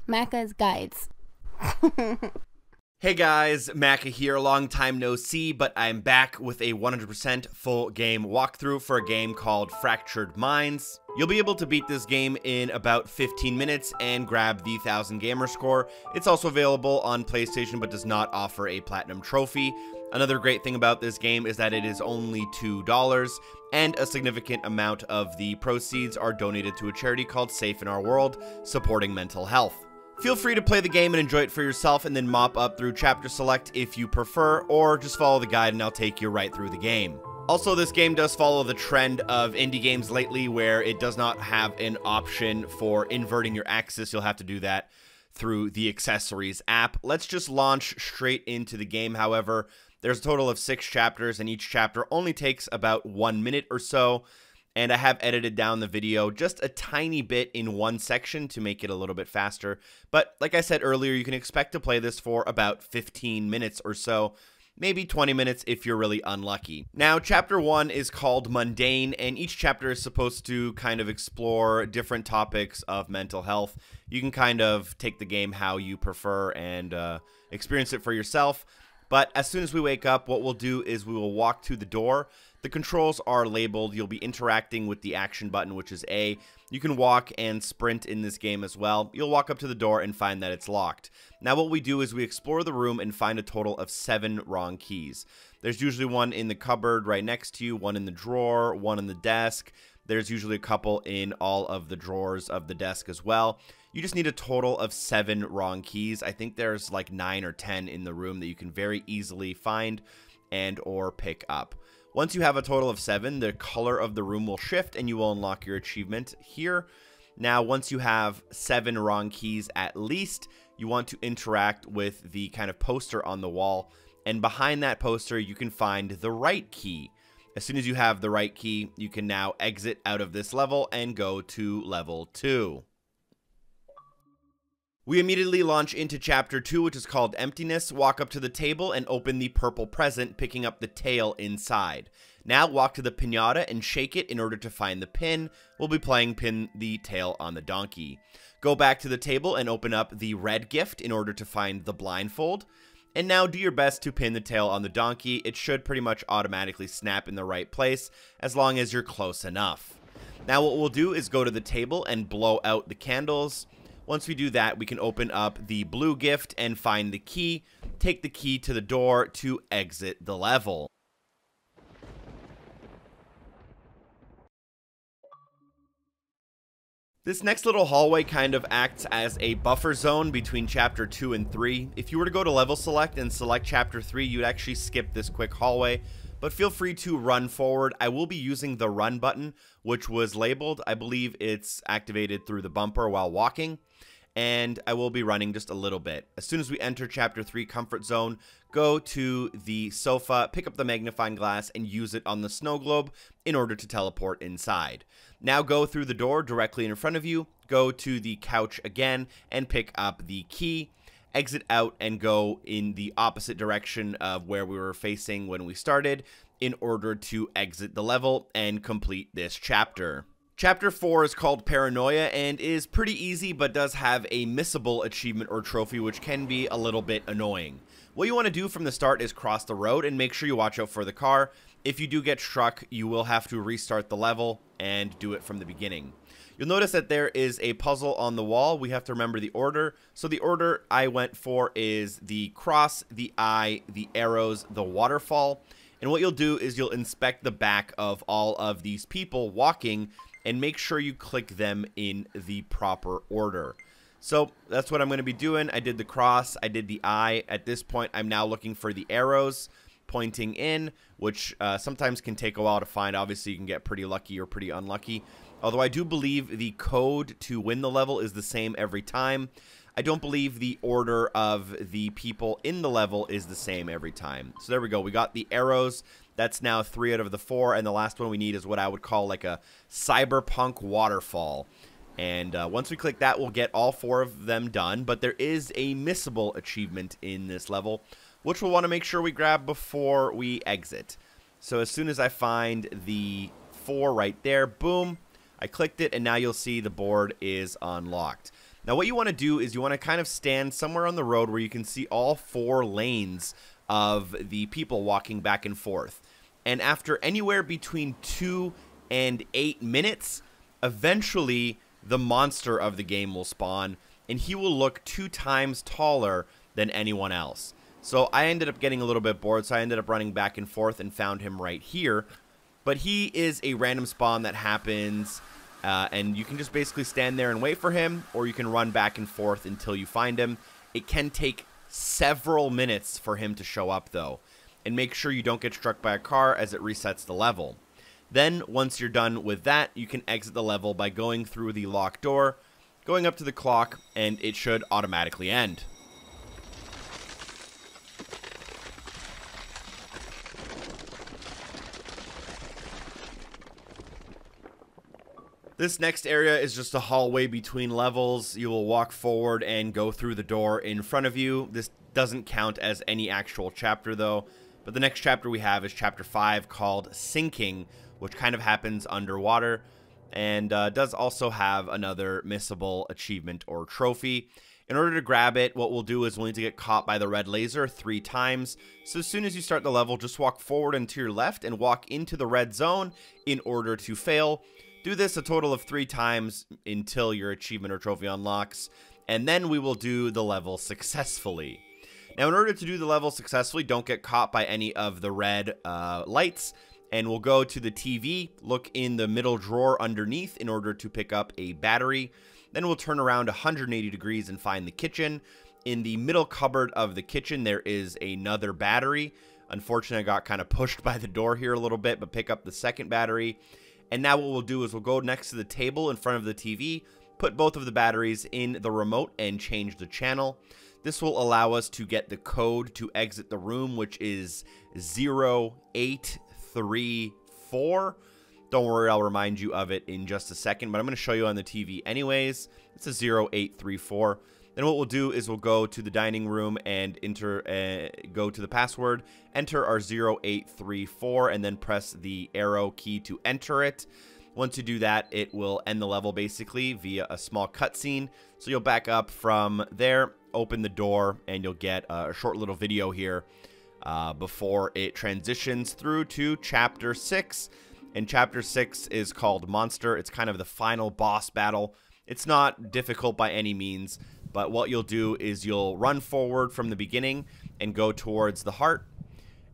Macca's Guides. Hey guys, Macca here, long time no see, but I'm back with a 100% full game walkthrough for a game called Fractured Minds. You'll be able to beat this game in about 15 minutes and grab the 1000 gamer score. It's also available on PlayStation but does not offer a platinum trophy. Another great thing about this game is that it is only $2 and a significant amount of the proceeds are donated to a charity called Safe in Our World, supporting mental health. Feel free to play the game and enjoy it for yourself and then mop up through chapter select if you prefer, or just follow the guide and I'll take you right through the game. Also, this game does follow the trend of indie games lately where it does not have an option for inverting your axis. You'll have to do that through the accessories app. Let's just launch straight into the game, however. There's a total of 6 chapters and each chapter only takes about 1 minute or so. And I have edited down the video just a tiny bit in one section to make it a little bit faster. But like I said earlier, you can expect to play this for about 15 minutes or so, maybe 20 minutes if you're really unlucky. Now, chapter 1 is called Mundane, and each chapter is supposed to kind of explore different topics of mental health. You can kind of take the game how you prefer and experience it for yourself. But as soon as we wake up, what we'll do is we will walk to the door. The controls are labeled. You'll be interacting with the action button, which is A. You can walk and sprint in this game as well. You'll walk up to the door and find that it's locked. Now what we do is we explore the room and find a total of 7 wrong keys. There's usually one in the cupboard right next to you, one in the drawer, one in the desk. There's usually a couple in all of the drawers of the desk as well. You just need a total of 7 wrong keys. I think there's like 9 or 10 in the room that you can very easily find and or pick up. Once you have a total of 7, the color of the room will shift and you will unlock your achievement here. Now, once you have 7 wrong keys at least, you want to interact with the kind of poster on the wall. And behind that poster, you can find the right key. As soon as you have the right key, you can now exit out of this level and go to level 2. We immediately launch into chapter 2, which is called Emptiness. Walk up to the table and open the purple present, picking up the tail inside. Now walk to the piñata and shake it in order to find the pin. We'll be playing pin the tail on the donkey. Go back to the table and open up the red gift in order to find the blindfold. And now do your best to pin the tail on the donkey. It should pretty much automatically snap in the right place as long as you're close enough. Now what we'll do is go to the table and blow out the candles. Once we do that, we can open up the blue gift and find the key. Take the key to the door to exit the level. This next little hallway kind of acts as a buffer zone between chapter 2 and 3. If you were to go to level select and select chapter 3, you'd actually skip this quick hallway. But feel free to run forward. I will be using the run button, which was labeled. I believe it's activated through the bumper while walking. And I will be running just a little bit. As soon as we enter chapter 3 comfort zone, go to the sofa, pick up the magnifying glass, and use it on the snow globe in order to teleport inside. Now go through the door directly in front of you, go to the couch again, and pick up the key. Exit out and go in the opposite direction of where we were facing when we started in order to exit the level and complete this chapter. Chapter 4 is called Paranoia and is pretty easy but does have a missable achievement or trophy which can be a little bit annoying. What you want to do from the start is cross the road and make sure you watch out for the car. If you do get struck, you will have to restart the level and do it from the beginning. You'll notice that there is a puzzle on the wall. We have to remember the order. So the order I went for is the cross, the eye, the arrows, the waterfall. And what you'll do is you'll inspect the back of all of these people walking and make sure you click them in the proper order. So that's what I'm going to be doing. I did the cross, I did the eye. At this point, I'm now looking for the arrows pointing in, which sometimes can take a while to find. Obviously, you can get pretty lucky or pretty unlucky. Although I do believe the code to win the level is the same every time. I don't believe the order of the people in the level is the same every time. So there we go. We got the arrows. That's now 3 out of the 4. And the last one we need is what I would call like a cyberpunk waterfall. And once we click that, we'll get all 4 of them done. But there is a missable achievement in this level, which we'll want to make sure we grab before we exit. So as soon as I find the 4 right there, boom, I clicked it, and now you'll see the board is unlocked. Now what you want to do is you want to kind of stand somewhere on the road where you can see all 4 lanes of the people walking back and forth. And after anywhere between 2 and 8 minutes, eventually the monster of the game will spawn, and he will look 2 times taller than anyone else. So I ended up getting a little bit bored, so I ended up running back and forth and found him right here. But he is a random spawn that happens, and you can just basically stand there and wait for him, or you can run back and forth until you find him. It can take several minutes for him to show up, though. And make sure you don't get struck by a car as it resets the level. Then, once you're done with that, you can exit the level by going through the locked door, going up to the clock, and it should automatically end. This next area is just a hallway between levels. You will walk forward and go through the door in front of you. This doesn't count as any actual chapter, though. But the next chapter we have is chapter 5, called Sinking, which kind of happens underwater, and does also have another missable achievement or trophy. In order to grab it, what we'll do is we'll need to get caught by the red laser 3 times. So as soon as you start the level, just walk forward and to your left and walk into the red zone in order to fail. Do this a total of 3 times until your achievement or trophy unlocks, and then we will do the level successfully. Now, in order to do the level successfully, don't get caught by any of the red lights, and we'll go to the TV, look in the middle drawer underneath in order to pick up a battery. Then we'll turn around 180 degrees and find the kitchen. In the middle cupboard of the kitchen, there is another battery. Unfortunately, I got kind of pushed by the door here a little bit, but pick up the second battery. And now what we'll do is we'll go next to the table in front of the TV, put both of the batteries in the remote, and change the channel. This will allow us to get the code to exit the room, which is 0834. Don't worry, I'll remind you of it in just a second, but I'm going to show you on the TV anyways. It's a 0834. Then what we'll do is we'll go to the dining room and go to the password, enter our 0834, and then press the arrow key to enter it. Once you do that, it will end the level basically via a small cutscene. So you'll back up from there, open the door, and you'll get a short little video here before it transitions through to Chapter 6. And Chapter 6 is called Monster. It's kind of the final boss battle. It's not difficult by any means, but what you'll do is you'll run forward from the beginning and go towards the heart,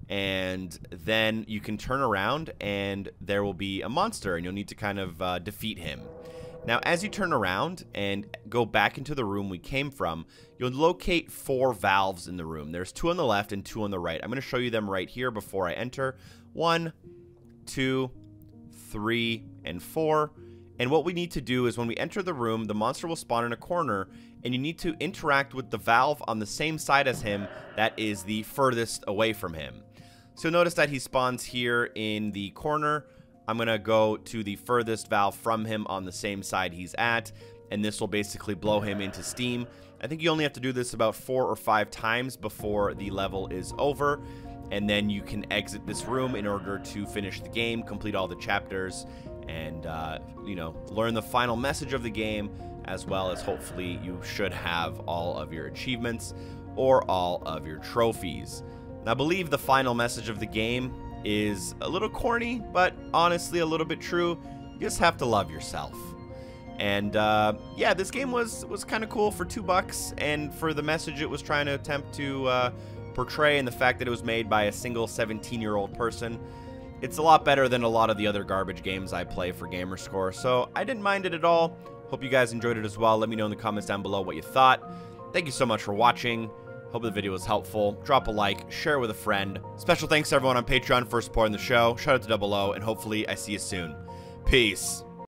and then you can turn around and there will be a monster, and you'll need to kind of defeat him. Now, as you turn around and go back into the room we came from, you'll locate 4 valves in the room. There's 2 on the left and 2 on the right. I'm going to show you them right here before I enter. 1, 2, 3, and 4. And what we need to do is when we enter the room, the monster will spawn in a corner, and you need to interact with the valve on the same side as him that is the furthest away from him. So you'll notice that he spawns here in the corner. I'm going to go to the furthest valve from him on the same side he's at, and this will basically blow him into steam. I think you only have to do this about 4 or 5 times before the level is over, and then you can exit this room in order to finish the game, complete all the chapters, and you know, learn the final message of the game, as well as hopefully you should have all of your achievements or all of your trophies. Now, I believe the final message of the game is a little corny, but honestly a little bit true. You just have to love yourself. And yeah, this game was kind of cool for $2, and for the message it was trying to attempt to portray, and the fact that it was made by a single 17-year-old person. It's a lot better than a lot of the other garbage games I play for Gamerscore, so I didn't mind it at all. Hope you guys enjoyed it as well. Let me know in the comments down below what you thought. Thank you so much for watching. Hope the video was helpful. Drop a like, share with a friend. Special thanks to everyone on Patreon for supporting the show. Shout out to Double O, and hopefully I see you soon. Peace.